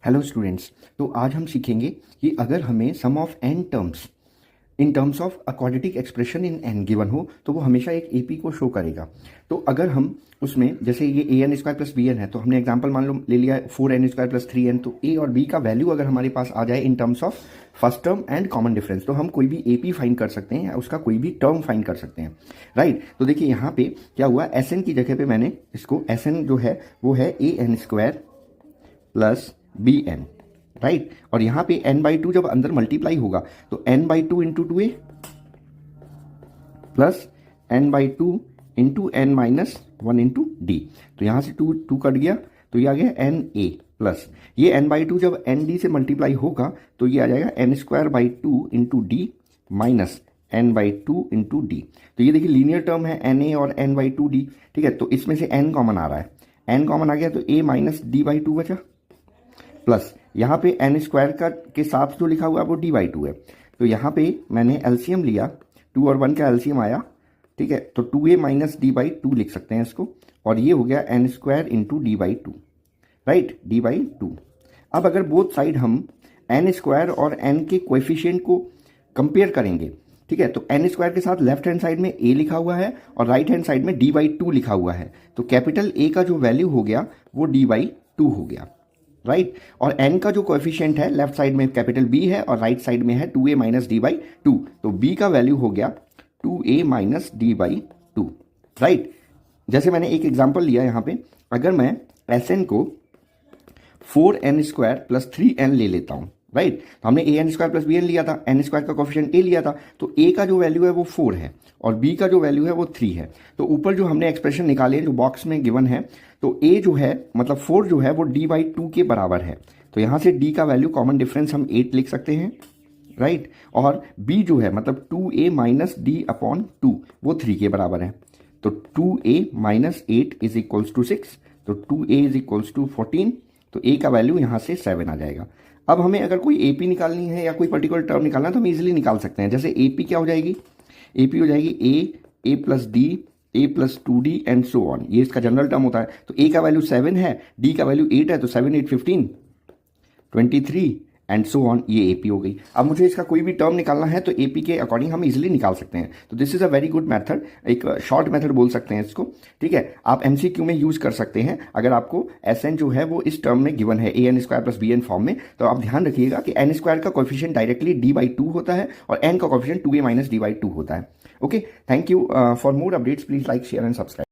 Hello students. तो आज हम सीखेंगे कि अगर हमें sum of n terms in terms of a quadratic expression in n given हो तो वो हमेशा एक एपी को शो करेगा। तो अगर हम उसमें जैसे ये a n square plus b n है तो हमने एग्जांपल मान लो ले लिया 4n स्क्वायर प्लस 3n, तो ए और बी का वैल्यू अगर हमारे पास आ जाए इन terms of first term and common difference तो हम कोई भी एपी फाइंड कर सकते हैं या उसका कोई भी टर्म फाइंड कर सकते हैं, राइट। तो देखिए यहाँ पे क्या हुआ, एस एन की जगह पे मैंने इसको एस एन जो है वो है a n square plus b n, right. और यहां पे n बाई टू जब अंदर मल्टीप्लाई होगा तो n by two into two a plus n by two into n minus one into d. तो यहां से टू टू कट गया तो ये आ गया एन ए प्लस ये n बाई टू जब एन डी से मल्टीप्लाई होगा तो ये आ जाएगा n square by two into d minus n by two into d. तो ये देखिए लीनियर टर्म है एन ए और n बाई टू डी, ठीक है। तो इसमें से n कॉमन आ रहा है, n कॉमन आ गया तो a minus d by to बचा प्लस यहाँ पे एन स्क्वायर का के साथ जो लिखा हुआ है वो डी बाई टू है। तो यहाँ पे मैंने एलसीएम लिया, 2 और 1 का एलसीएम आया, ठीक है। तो 2a minus d by to लिख सकते हैं इसको, और ये हो गया n square into d by two, right, d by two. अब अगर बोथ साइड हम एन स्क्वायर और एन के कोएफिशिएंट को कंपेयर करेंगे, ठीक है, तो एन स्क्वायर के साथ लेफ्ट हैंड साइड में ए लिखा हुआ है और राइट हैंड साइड में डी बाई टू लिखा हुआ है, तो कैपिटल ए का जो वैल्यू हो गया वो डी बाई टू हो गया, राइट। और n का जो कोएफिशिएंट है लेफ्ट साइड में कैपिटल B है और राइट साइड में है 2a minus d by to, तो b का वैल्यू हो गया 2a minus d by two, right. जैसे मैंने एक एग्जांपल लिया यहाँ पे, अगर मैं Sn को 4n स्क्वायर प्लस 3n ले लेता हूँ, राइट। तो हमने a n square plus b n लिया था, एन स्क्वायर का कोफिशिएंट ए लिया था, तो ए का जो वैल्यू है वो 4 है और बी का जो वैल्यू है वो 3 है। तो ऊपर जो हमने एक्सप्रेशन निकाले जो बॉक्स में गिवन है, तो ए जो है मतलब 4 जो है वो डी बाई टू के बराबर है, तो यहाँ से डी का वैल्यू कॉमन डिफरेंस हम 8 लिख सकते हैं, राइट। और बी जो है मतलब 2a minus D upon two वो 3 के बराबर है, तो 2a minus 8 is equals to 6, तो 2a इज इक्वल्स टू 14, तो a का वैल्यू यहाँ से 7 आ जाएगा। अब हमें अगर कोई एपी निकालनी है या कोई पर्टिकुलर टर्म निकालना है तो हम इजीली निकाल सकते हैं। जैसे एपी क्या हो जाएगी, एपी हो जाएगी a plus d, a plus two d and so on, ये इसका जनरल टर्म होता है। तो ए का वैल्यू 7 है, डी का वैल्यू 8 है, तो 7 8 15 23 एंड सो ऑन, ये एपी हो गई। अब मुझे इसका कोई भी टर्म निकालना है तो एपी के अकॉर्डिंग हम इजीली निकाल सकते हैं। तो this is a very good method, एक शॉर्ट मेथड बोल सकते हैं इसको, ठीक है। आप एमसीक्यू में यूज कर सकते हैं अगर आपको एस एन जो है वो इस टर्म में गिवन है a n square plus b n form में, तो आप ध्यान रखिएगा कि एन स्क्वायर का coefficient directly d by two होता है और एन का coefficient 2a minus d by two होता है। Okay, thank you. For more updates please like share and subscribe.